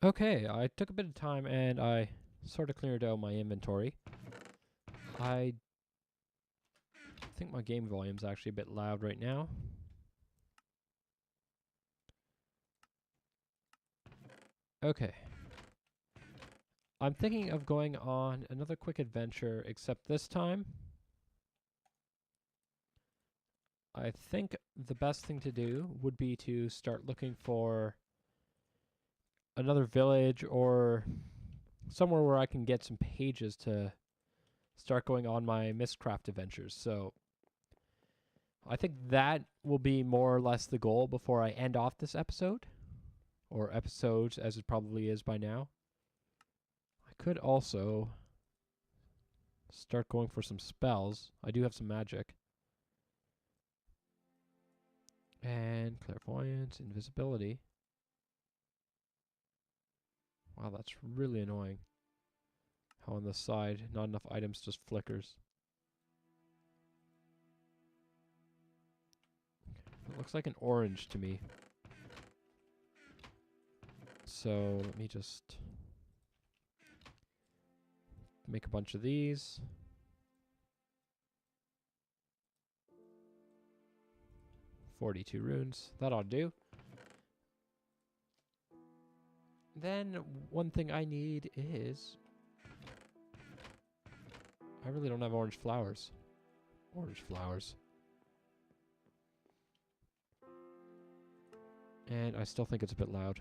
Okay, I took a bit of time and I sort of cleared out my inventory. I think my game volume's actually a bit loud right now. Okay. I'm thinking of going on another quick adventure, except this time I think the best thing to do would be to start looking for another village or somewhere where I can get some pages to start going on my Mystcraft adventures. So I think that will be more or less the goal before I end off this episode, or episodes as it probably is by now. I could also start going for some spells. I do have some magic. And clairvoyance, invisibility. Wow, that's really annoying. How on the side, not enough items, just flickers. It looks like an orange to me. So let me just make a bunch of these. $42 runes. That ought to do. Then one thing I need is... I really don't have orange flowers. Orange flowers. And I still think it's a bit loud.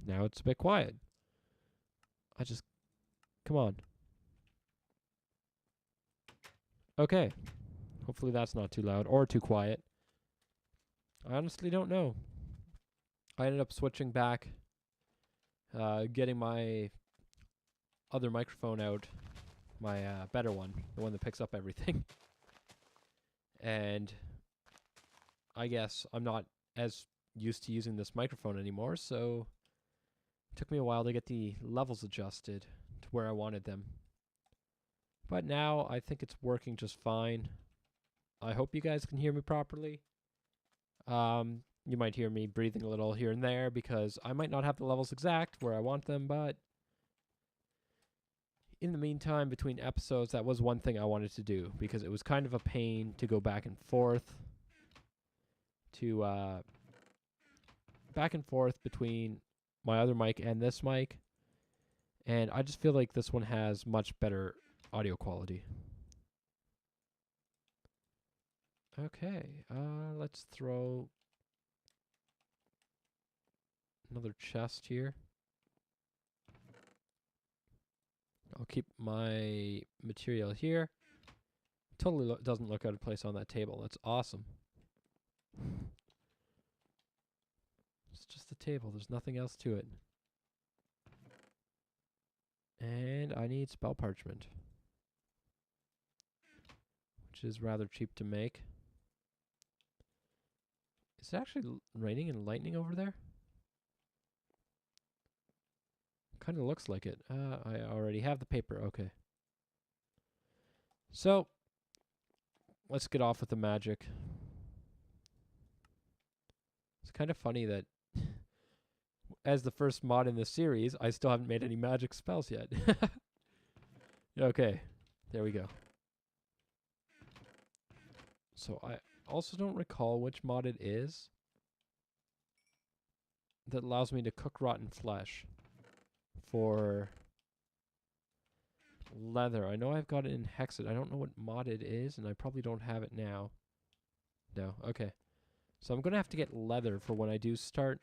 Now it's a bit quiet. Come on. Okay. Hopefully that's not too loud or too quiet. I honestly don't know. I ended up switching back, getting my other microphone out, my better one, the one that picks up everything. And I guess I'm not as used to using this microphone anymore, so it took me a while to get the levels adjusted to where I wanted them. But now I think it's working just fine. I hope you guys can hear me properly. You might hear me breathing a little here and there because I might not have the levels exact where I want them, but in the meantime, between episodes, that was one thing I wanted to do because it was kind of a pain to go back and forth between my other mic and this mic. And I just feel like this one has much better audio quality. Okay, let's throw another chest here. I'll keep my material here. Totally doesn't look out of place on that table. That's awesome. It's just a table. There's nothing else to it. And I need spell parchment, which is rather cheap to make. Is it actually raining and lightning over there? Kind of looks like it. I already have the paper. Okay. So, let's get off with the magic. It's kind of funny that as the first mod in this series, I still haven't made any magic spells yet. Okay. There we go. So, I also don't recall which mod it is that allows me to cook rotten flesh for leather. I know I've got it in Hexed. I don't know what mod it is, and I probably don't have it now. No, okay. So I'm going to have to get leather for when I do start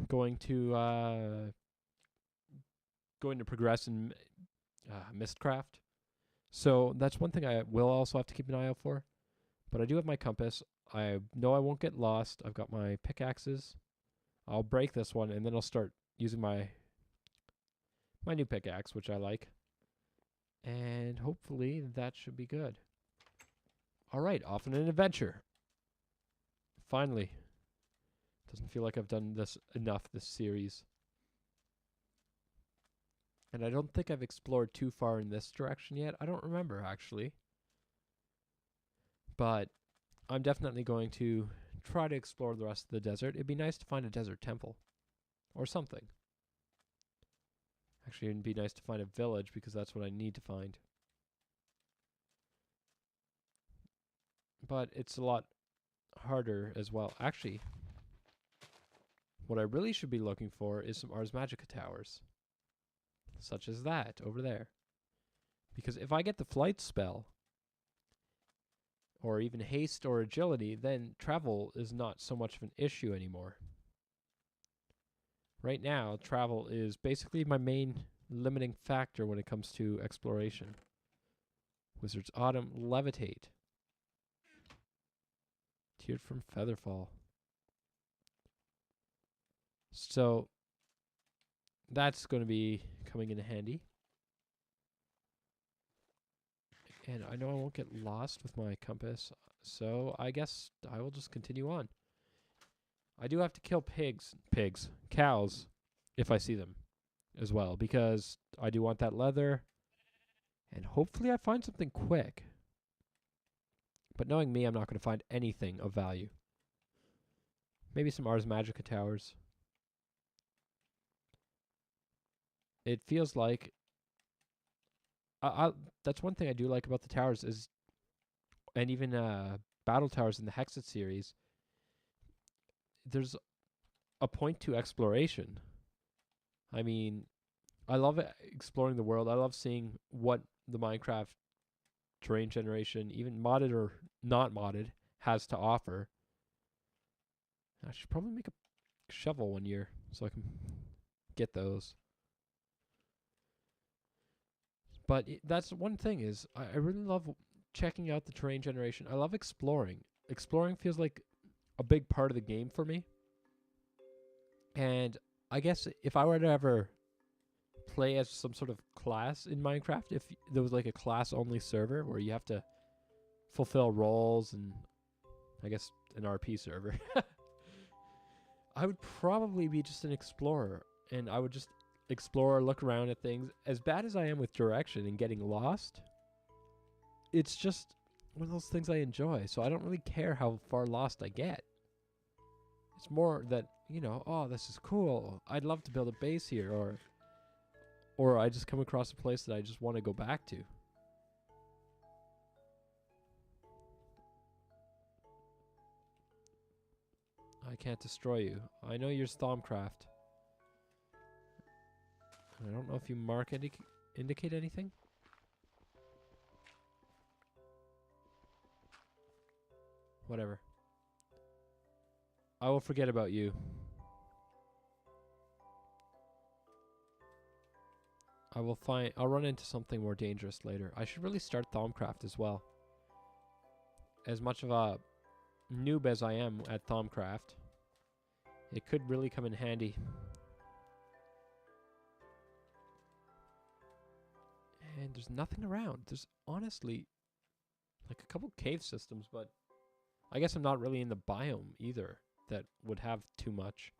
going to progress in Mystcraft. So that's one thing I will also have to keep an eye out for. But I do have my compass. I know I won't get lost. I've got my pickaxes. I'll break this one, and then I'll start using my new pickaxe, which I like. And hopefully that should be good. All right, off on an adventure. Finally. Doesn't feel like I've done this enough this series. And I don't think I've explored too far in this direction yet. I don't remember, actually. But I'm definitely going to try to explore the rest of the desert. It'd be nice to find a desert temple. Or something. Actually, it'd be nice to find a village because that's what I need to find. But it's a lot harder as well. Actually, what I really should be looking for is some Ars Magica towers. Such as that over there. Because if I get the flight spell, or even haste or agility, then travel is not so much of an issue anymore. Right now, travel is basically my main limiting factor when it comes to exploration. Wizard's Autumn, Levitate. Tiered from Featherfall. So, that's going to be coming in handy. And I know I won't get lost with my compass, so I guess I will just continue on. I do have to kill cows, if I see them as well, because I do want that leather, and hopefully I find something quick. But knowing me, I'm not going to find anything of value. Maybe some Ars Magica towers. It feels like... that's one thing I do like about the towers is... And even battle towers in the Hexed series... There's a point to exploration. I mean, I love exploring the world. I love seeing what the Minecraft terrain generation, even modded or not modded, has to offer. I should probably make a shovel one year so I can get those. But that's one thing is I really love checking out the terrain generation. I love exploring. Exploring feels like a big part of the game for me. And I guess if I were to ever play as some sort of class in Minecraft, if there was like a class-only server where you have to fulfill roles and I guess an RP server, I would probably be just an explorer, and I would just explore, look around at things. As bad as I am with direction and getting lost, it's just one of those things I enjoy, so I don't really care how far lost I get. It's more that, you know, oh, this is cool. I'd love to build a base here, or I just come across a place that I just want to go back to. I can't destroy you. I know you're Thaumcraft. I don't know if you mark indicate anything. Whatever. I will forget about you. I'll run into something more dangerous later. I should really start Thaumcraft as well. As much of a noob as I am at Thaumcraft, it could really come in handy. And there's nothing around. There's honestly like a couple cave systems, but I guess I'm not really in the biome either that would have too much.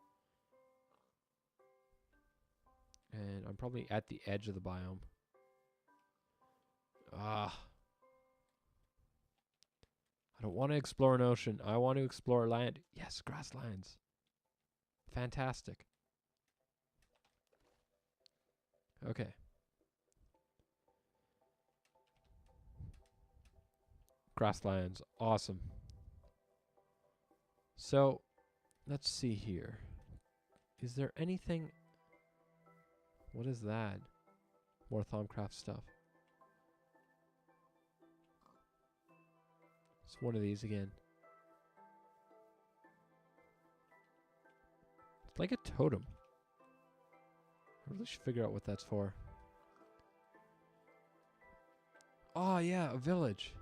And I'm probably at the edge of the biome. I don't want to explore an ocean. I want to explore land. Yes, grasslands. Fantastic. Okay. Grasslands. Awesome. So, let's see here. Is there anything... What is that? More Thaumcraft stuff. It's one of these again. It's like a totem. I really should figure out what that's for. Oh, yeah, a village.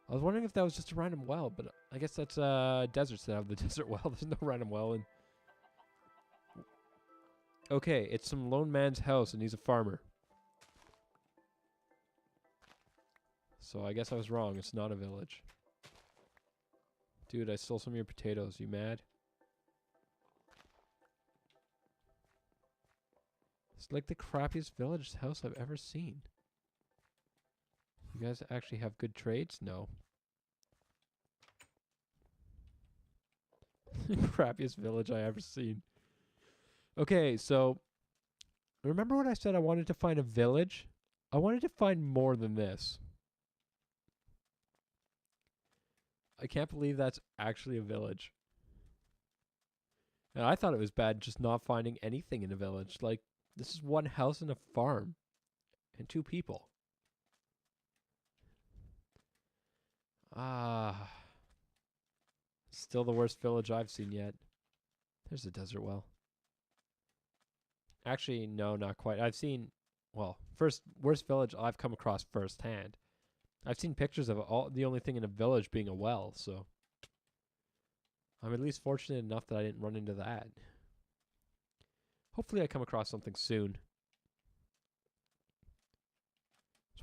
I was wondering if that was just a random well, but I guess that's deserts that have the desert well. There's no random well in. Okay, it's some lone man's house and he's a farmer. So I guess I was wrong. It's not a village. Dude, I stole some of your potatoes. You mad? This It's like the crappiest village house I've ever seen. You guys actually have good trades? No. Crappiest village I ever seen. Okay, so remember when I said I wanted to find a village? I wanted to find more than this. I can't believe that's actually a village. And I thought it was bad just not finding anything in a village. Like, this is one house and a farm. And 2 people. Ah. Still the worst village I've seen yet. There's a desert well. Actually, no, not quite. I've seen, well, worst village I've come across firsthand. I've seen pictures of the only thing in a village being a well, so I'm at least fortunate enough that I didn't run into that. Hopefully I come across something soon.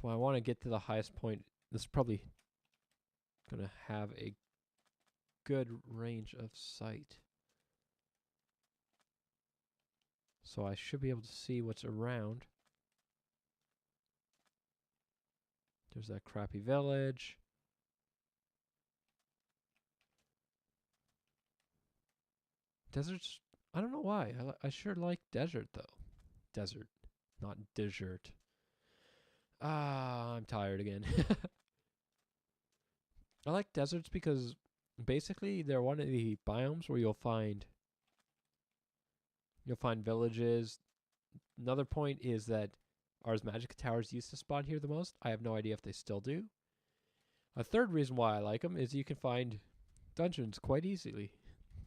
So I want to get to the highest point. This is probably going to have a good range of sight. So I should be able to see what's around. There's that crappy village. Deserts, I don't know why. I sure like desert, though. Desert, not desert. Ah, I'm tired again. I like deserts because basically they're one of the biomes where you'll find villages. Another point is that Ars Magica towers used to spawn here the most. I have no idea if they still do. A third reason why I like them is you can find dungeons quite easily.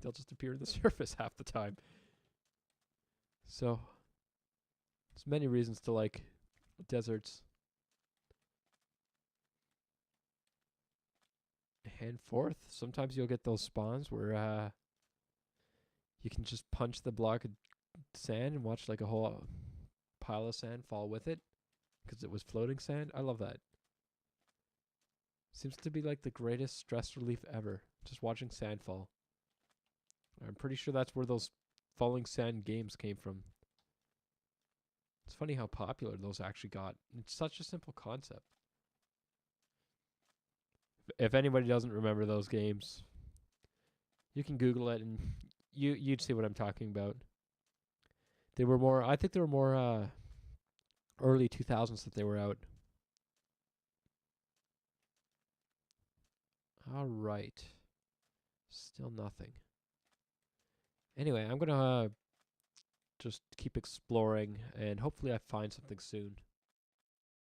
They'll just appear on the surface half the time. So, there's many reasons to like deserts. And fourth, sometimes you'll get those spawns where you can just punch the block of sand and watch like a whole pile of sand fall with it because it was floating sand. I love that. Seems to be like the greatest stress relief ever, just watching sand fall. I'm pretty sure that's where those falling sand games came from. It's funny how popular those actually got. It's such a simple concept. If anybody doesn't remember those games, you can Google it and you'd see what I'm talking about. They were more, I think they were more early 2000s that they were out. All right. Still nothing. Anyway, I'm going to just keep exploring and hopefully I find something soon.